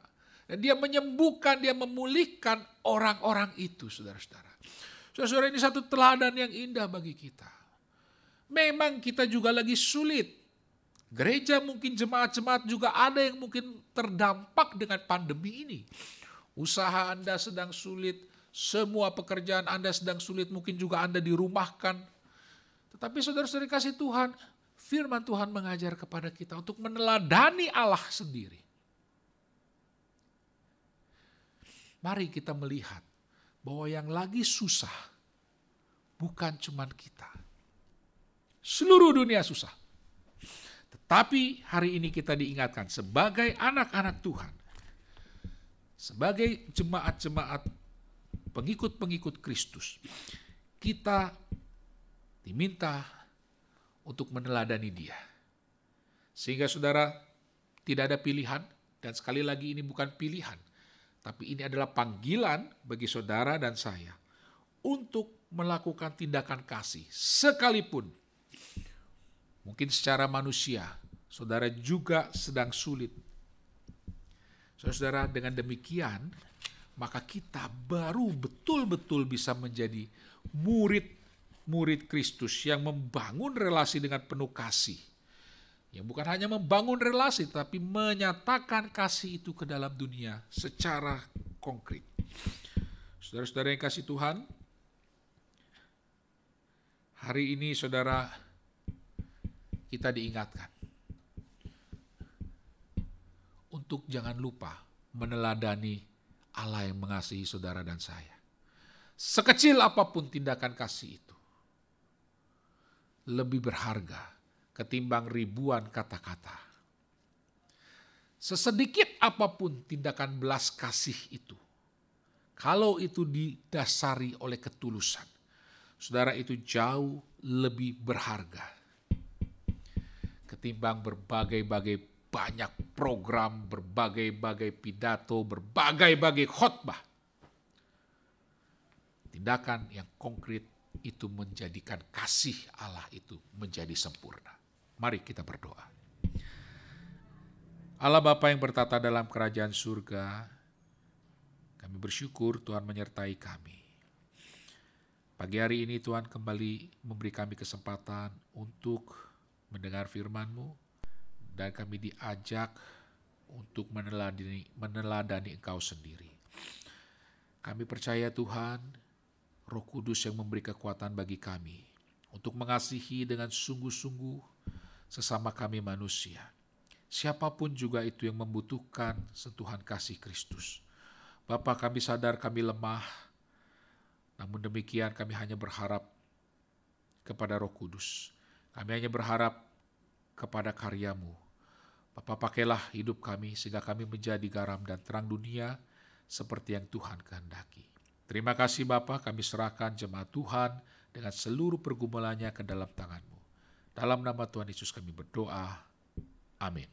Dan dia menyembuhkan, dia memulihkan orang-orang itu, saudara-saudara. Saudara-saudara, ini satu teladan yang indah bagi kita. Memang kita juga lagi sulit. Gereja mungkin jemaat-jemaat juga ada yang mungkin terdampak dengan pandemi ini. Usaha Anda sedang sulit, semua pekerjaan Anda sedang sulit, mungkin juga Anda dirumahkan. Tetapi saudara-saudara kasih Tuhan, firman Tuhan mengajar kepada kita untuk meneladani Allah sendiri. Mari kita melihat bahwa yang lagi susah bukan cuma kita. Seluruh dunia susah. Tetapi hari ini kita diingatkan sebagai anak-anak Tuhan, sebagai jemaat-jemaat pengikut-pengikut Kristus, kita diminta untuk meneladani Dia. Sehingga saudara tidak ada pilihan, dan sekali lagi ini bukan pilihan, tapi ini adalah panggilan bagi saudara dan saya untuk melakukan tindakan kasih. Sekalipun mungkin secara manusia saudara juga sedang sulit. Saudara, dengan demikian maka kita baru betul-betul bisa menjadi murid Kristus yang membangun relasi dengan penuh kasih. Yang bukan hanya membangun relasi, tapi menyatakan kasih itu ke dalam dunia secara konkret. Saudara-saudara yang kasih Tuhan, hari ini saudara kita diingatkan untuk jangan lupa meneladani Allah yang mengasihi saudara dan saya. Sekecil apapun tindakan kasih itu, lebih berharga ketimbang ribuan kata-kata. Sesedikit apapun tindakan belas kasih itu, kalau itu didasari oleh ketulusan, saudara, itu jauh lebih berharga ketimbang berbagai-bagai banyak program, berbagai-bagai pidato, berbagai-bagai khotbah. Tindakan yang konkret itu menjadikan kasih Allah itu menjadi sempurna. Mari kita berdoa. Allah Bapa yang bertata dalam kerajaan surga, kami bersyukur Tuhan menyertai kami. Pagi hari ini Tuhan kembali memberi kami kesempatan untuk mendengar firman-Mu, dan kami diajak untuk meneladani Engkau sendiri. Kami percaya Tuhan, Roh Kudus yang memberi kekuatan bagi kami untuk mengasihi dengan sungguh-sungguh sesama kami manusia. Siapapun juga itu yang membutuhkan sentuhan kasih Kristus. Bapa, kami sadar kami lemah, namun demikian kami hanya berharap kepada Roh Kudus. Kami hanya berharap kepada karya-Mu. Bapa, pakailah hidup kami sehingga kami menjadi garam dan terang dunia seperti yang Tuhan kehendaki. Terima kasih Bapa, kami serahkan jemaat Tuhan dengan seluruh pergumulannya ke dalam tangan-Mu. Dalam nama Tuhan Yesus kami berdoa. Amin.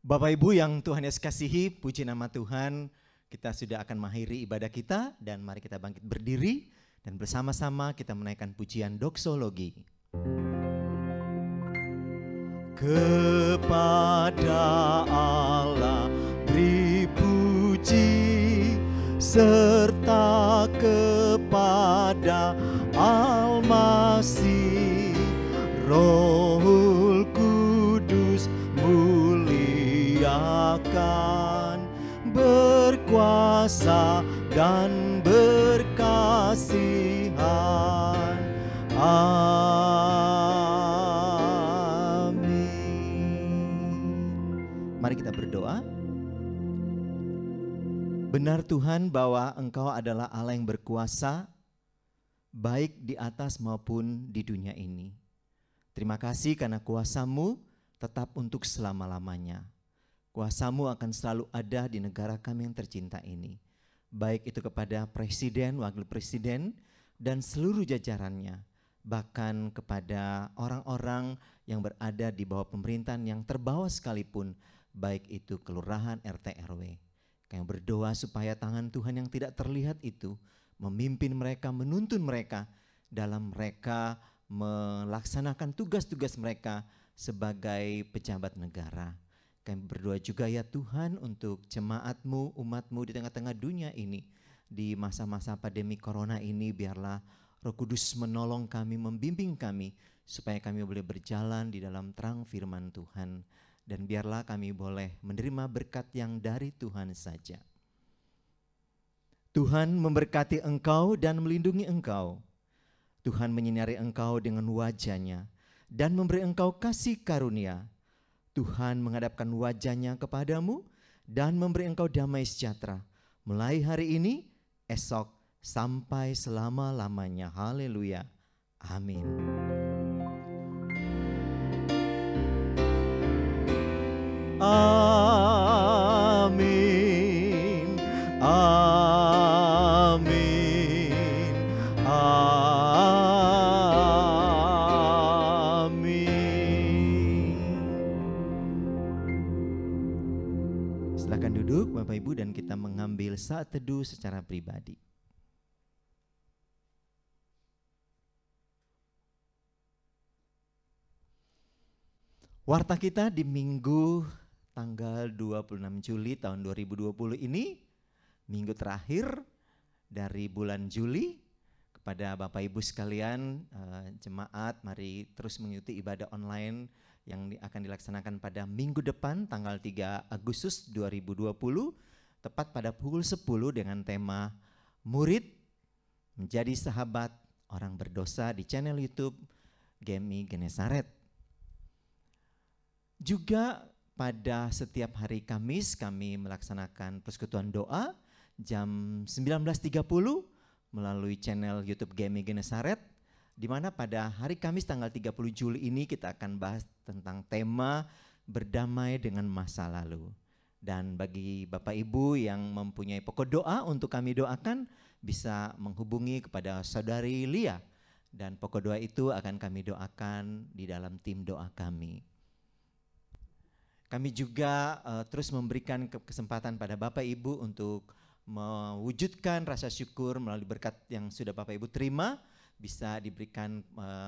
Bapak Ibu yang Tuhan Yesus kasihi, puji nama Tuhan, kita sudah akan mengakhiri ibadah kita, dan mari kita bangkit berdiri dan bersama-sama kita menaikkan pujian doksologi. Kepada Allah beri puji, serta kepada Al-Masih, Rohul Kudus muliakan, berkuasa dan berkasihan. Amin. Mari kita berdoa. Benar Tuhan bahwa Engkau adalah Allah yang berkuasa, baik di atas maupun di dunia ini. Terima kasih karena kuasa-Mu tetap untuk selama-lamanya. Kuasa-Mu akan selalu ada di negara kami yang tercinta ini, baik itu kepada presiden, wakil presiden, dan seluruh jajarannya, bahkan kepada orang-orang yang berada di bawah pemerintahan yang terbawah sekalipun, baik itu kelurahan, RT, RW. Kami berdoa supaya tangan Tuhan yang tidak terlihat itu memimpin mereka, menuntun mereka dalam mereka melaksanakan tugas-tugas mereka sebagai pejabat negara. Kami berdoa juga ya Tuhan untuk jemaat-Mu, umat-Mu di tengah-tengah dunia ini. Di masa-masa pandemi corona ini biarlah Roh Kudus menolong kami, membimbing kami supaya kami boleh berjalan di dalam terang firman Tuhan. Dan biarlah kami boleh menerima berkat yang dari Tuhan saja. Tuhan memberkati engkau dan melindungi engkau. Tuhan menyinari engkau dengan wajah-Nya dan memberi engkau kasih karunia. Tuhan menghadapkan wajah-Nya kepadamu dan memberi engkau damai sejahtera. Mulai hari ini, esok, sampai selama-lamanya. Haleluya. Amin. Amin. Amin. Amin. Silakan duduk Bapak Ibu dan kita mengambil saat teduh secara pribadi. Warta kita di minggu tanggal 26 Juli tahun 2020 ini, minggu terakhir dari bulan Juli. Kepada Bapak Ibu sekalian, jemaat, mari terus mengikuti ibadah online yang akan dilaksanakan pada minggu depan tanggal 3 Agustus 2020, tepat pada pukul 10 dengan tema Murid Menjadi Sahabat Orang Berdosa di channel YouTube GMI Genesaret. Juga pada setiap hari Kamis kami melaksanakan persekutuan doa jam 19.30 melalui channel YouTube GMI Genesaret, di mana pada hari Kamis tanggal 30 Juli ini kita akan bahas tentang tema berdamai dengan masa lalu. Dan bagi Bapak Ibu yang mempunyai pokok doa untuk kami doakan, bisa menghubungi kepada Saudari Lia, dan pokok doa itu akan kami doakan di dalam tim doa kami. Kami juga terus memberikan kesempatan pada Bapak Ibu untuk mewujudkan rasa syukur melalui berkat yang sudah Bapak Ibu terima, bisa diberikan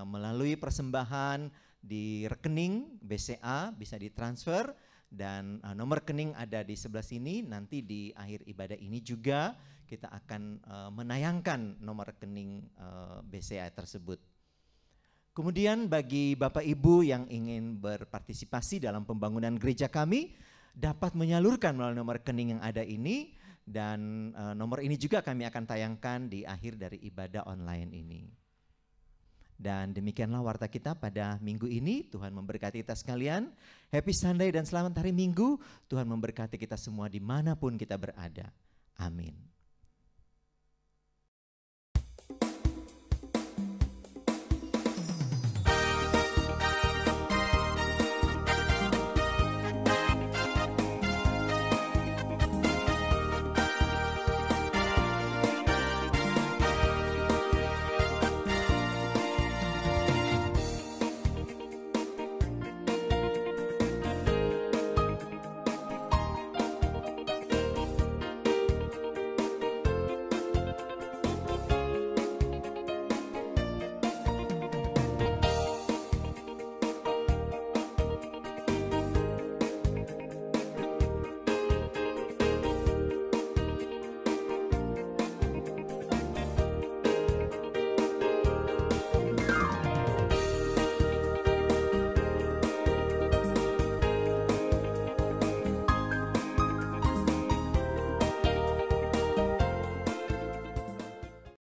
melalui persembahan di rekening BCA, bisa ditransfer, dan nomor rekening ada di sebelah sini. Nanti di akhir ibadah ini juga kita akan menayangkan nomor rekening BCA tersebut. Kemudian bagi Bapak Ibu yang ingin berpartisipasi dalam pembangunan gereja kami, dapat menyalurkan melalui nomor rekening yang ada ini, dan nomor ini juga kami akan tayangkan di akhir dari ibadah online ini. Dan demikianlah warta kita pada minggu ini. Tuhan memberkati kita sekalian. Happy Sunday dan selamat hari Minggu. Tuhan memberkati kita semua dimanapun kita berada. Amin.